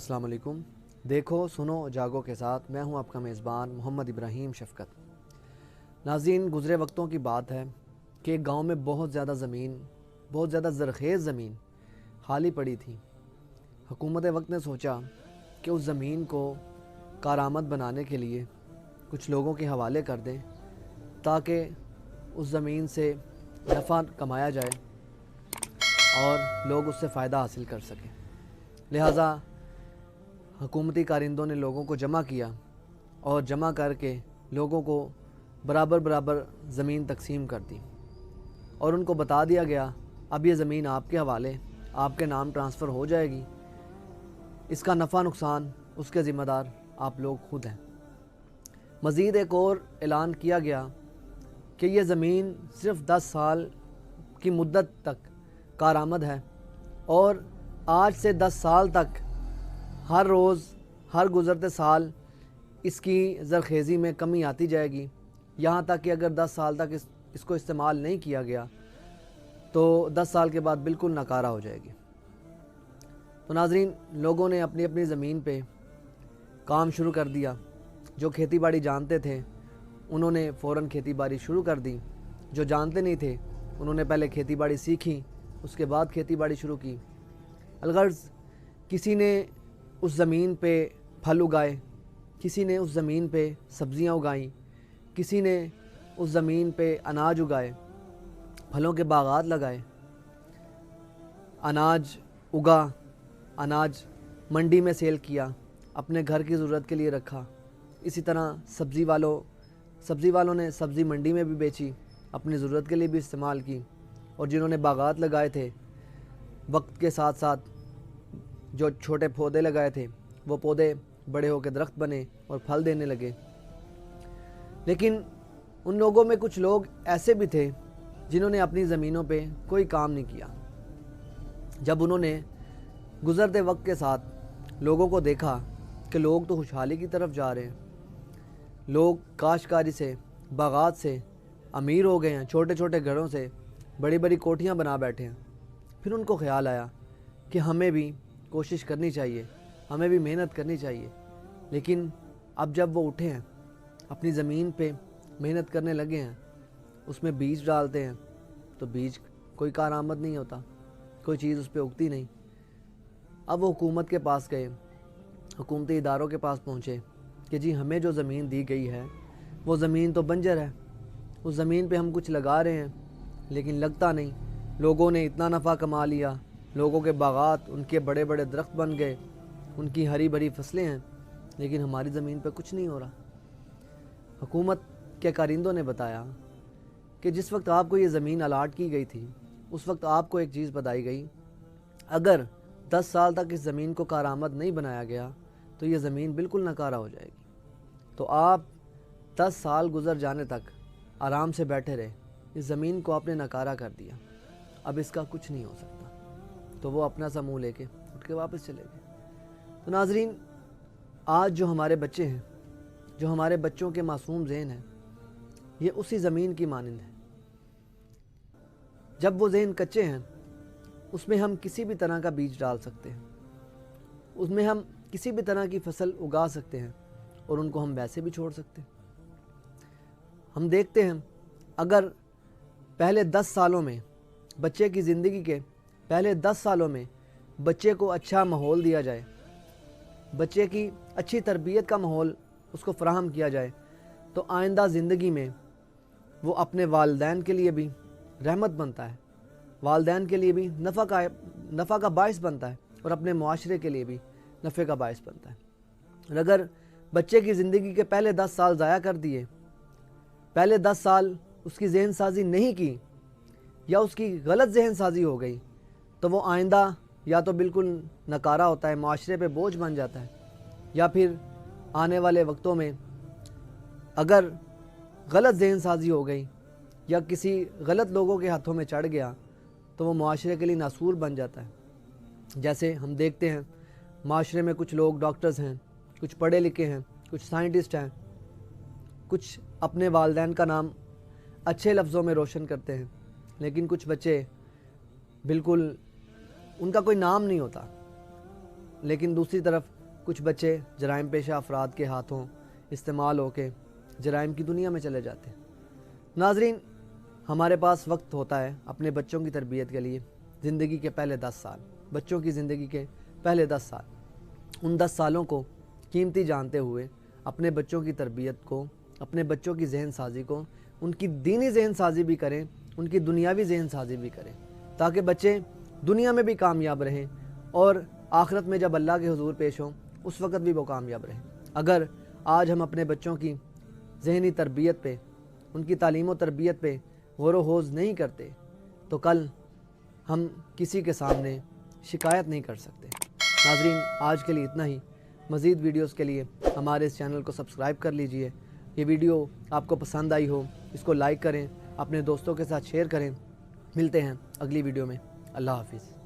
السلام علیکم۔ دیکھو سنو جاگو کے ساتھ میں ہوں آپ کا میزبان محمد ابراہیم شفقت۔ ناظرین، گزرے وقتوں کی بات ہے کہ ایک گاؤں میں بہت زیادہ زرخیز زمین خالی پڑی تھی۔ حکومت وقت نے سوچا کہ اس زمین کو کارآمد بنانے کے لیے کچھ لوگوں کے حوالے کر دیں تاکہ اس زمین سے نفع کمایا جائے اور لوگ اس سے فائدہ حاصل کر سکیں۔ لہٰذا حکومتی کارندوں نے لوگوں کو جمع کیا اور جمع کر کے لوگوں کو برابر زمین تقسیم کر دی اور ان کو بتا دیا گیا اب یہ زمین آپ کے حوالے، آپ کے نام ٹرانسفر ہو جائے گی، اس کا نفع نقصان اس کے ذمہ دار آپ لوگ خود ہیں۔ مزید ایک اور اعلان کیا گیا کہ یہ زمین صرف 10 سال کی مدت تک کارآمد ہے اور آج سے 10 سال تک ہر روز ہر گزرتے سال اس کی زرخیزی میں کمی آتی جائے گی، یہاں تک کہ اگر 10 سال تک اس کو استعمال نہیں کیا گیا تو 10 سال کے بعد بالکل ناکارہ ہو جائے گی۔ تو ناظرین، لوگوں نے اپنی اپنی زمین پہ کام شروع کر دیا۔ جو کھیتی باڑی جانتے تھے انہوں نے فوراً کھیتی باڑی شروع کر دی، جو جانتے نہیں تھے انہوں نے پہلے کھیتی باڑی سیکھی، اس کے بعد کھیتی باڑی شروع کی۔ الغرض کسی نے اس زمین پہ پھل اگائے، کسی نے اس زمین پہ سبزیاں اگائیں، کسی نے اس زمین پہ اناج اگائے، پھلوں کے باغات لگائے، اناج اگا، اناج منڈی میں سیل کیا، اپنے گھر کی ضرورت کے لیے رکھا۔ اسی طرح سبزی والوں نے سبزی منڈی میں بھی بیچی، اپنی ضرورت کے لیے بھی استعمال کی، اور جنہوں نے باغات لگائے تھے وقت کے ساتھ ساتھ جو چھوٹے پودے لگائے تھے وہ پودے بڑے ہو کے درخت بنے اور پھل دینے لگے۔ لیکن ان لوگوں میں کچھ لوگ ایسے بھی تھے جنہوں نے اپنی زمینوں پہ کوئی کام نہیں کیا۔ جب انہوں نے گزرتے وقت کے ساتھ لوگوں کو دیکھا کہ لوگ تو خوشحالی کی طرف جا رہے ہیں، لوگ کاشتکاری سے، باغات سے امیر ہو گئے ہیں، چھوٹے چھوٹے گھروں سے بڑی بڑی کوٹھیاں بنا بیٹھے ہیں، پھر ان کو خیال آیا کہ ہمیں بھی کوشش کرنی چاہیے، ہمیں بھی محنت کرنی چاہیے۔ لیکن اب جب وہ اٹھے ہیں، اپنی زمین پہ محنت کرنے لگے ہیں، اس میں بیج ڈالتے ہیں تو بیج کوئی کارآمد نہیں ہوتا، کوئی چیز اس پہ اگتی نہیں۔ اب وہ حکومت کے پاس گئے، حکومتی اداروں کے پاس پہنچے کہ جی ہمیں جو زمین دی گئی ہے وہ زمین تو بنجر ہے، اس زمین پہ ہم کچھ لگا رہے ہیں لیکن لگتا نہیں، لوگوں نے اتنا نفع کما لیا، لوگوں کے باغات ان کے بڑے بڑے درخت بن گئے، ان کی ہری بھری فصلیں ہیں، لیکن ہماری زمین پہ کچھ نہیں ہو رہا۔ حکومت کے کارندوں نے بتایا کہ جس وقت آپ کو یہ زمین الاٹ کی گئی تھی اس وقت آپ کو ایک چیز بتائی گئی، اگر 10 سال تک اس زمین کو کارآمد نہیں بنایا گیا تو یہ زمین بالکل ناکارہ ہو جائے گی۔ تو آپ 10 سال گزر جانے تک آرام سے بیٹھے رہے، اس زمین کو آپ نے ناکارہ کر دیا، اب اس کا کچھ نہیں ہو سکتا۔ تو وہ اپنا سا منہ لے کے اٹھ کے واپس چلے گئے۔ تو ناظرین، آج جو ہمارے بچے ہیں، جو ہمارے بچوں کے معصوم ذہن ہیں، یہ اسی زمین کی مانند ہے۔ جب وہ ذہن کچے ہیں اس میں ہم کسی بھی طرح کا بیج ڈال سکتے ہیں، اس میں ہم کسی بھی طرح کی فصل اگا سکتے ہیں اور ان کو ہم ویسے بھی چھوڑ سکتے ہیں۔ ہم دیکھتے ہیں اگر پہلے 10 سالوں میں بچے کی زندگی کے پہلے 10 سالوں میں بچے کو اچھا ماحول دیا جائے، بچے کی اچھی تربیت کا ماحول اس کو فراہم کیا جائے، تو آئندہ زندگی میں وہ اپنے والدین کے لیے بھی رحمت بنتا ہے، والدین کے لیے بھی نفع کا باعث بنتا ہے اور اپنے معاشرے کے لیے بھی نفع کا باعث بنتا ہے۔ اور اگر بچے کی زندگی کے پہلے 10 سال ضائع کر دیے، پہلے 10 سال اس کی ذہن سازی نہیں کی یا اس کی غلط ذہن سازی ہو گئی، تو وہ آئندہ یا تو بالکل ناکارہ ہوتا ہے، معاشرے پہ بوجھ بن جاتا ہے، یا پھر آنے والے وقتوں میں اگر غلط ذہن سازی ہو گئی یا کسی غلط لوگوں کے ہاتھوں میں چڑھ گیا تو وہ معاشرے کے لیے ناسور بن جاتا ہے۔ جیسے ہم دیکھتے ہیں معاشرے میں کچھ لوگ ڈاکٹرز ہیں، کچھ پڑھے لکھے ہیں، کچھ سائنٹسٹ ہیں، کچھ اپنے والدین کا نام اچھے لفظوں میں روشن کرتے ہیں، لیکن کچھ بچے بالکل ان کا کوئی نام نہیں ہوتا، لیکن دوسری طرف کچھ بچے جرائم پیشہ افراد کے ہاتھوں استعمال ہو کے جرائم کی دنیا میں چلے جاتے ہیں۔ ناظرین، ہمارے پاس وقت ہوتا ہے اپنے بچوں کی تربیت کے لیے۔ زندگی کے پہلے 10 سال، بچوں کی زندگی کے پہلے 10 سال، ان 10 سالوں کو قیمتی جانتے ہوئے اپنے بچوں کی تربیت کو، اپنے بچوں کی ذہن سازی کو، ان کی دینی ذہن سازی بھی کریں، ان کی دنیاوی ذہن سازی بھی کریں، تاکہ بچے دنیا میں بھی کامیاب رہیں اور آخرت میں جب اللہ کے حضور پیش ہوں اس وقت بھی وہ کامیاب رہیں۔ اگر آج ہم اپنے بچوں کی ذہنی تربیت پہ، ان کی تعلیم و تربیت پہ غور و خوض نہیں کرتے تو کل ہم کسی کے سامنے شکایت نہیں کر سکتے۔ ناظرین، آج کے لیے اتنا ہی۔ مزید ویڈیوز کے لیے ہمارے اس چینل کو سبسکرائب کر لیجئے۔ یہ ویڈیو آپ کو پسند آئی ہو اس کو لائک کریں، اپنے دوستوں کے ساتھ شیئر کریں۔ ملتے ہیں اگلی ویڈیو میں۔ اللہ حافظ۔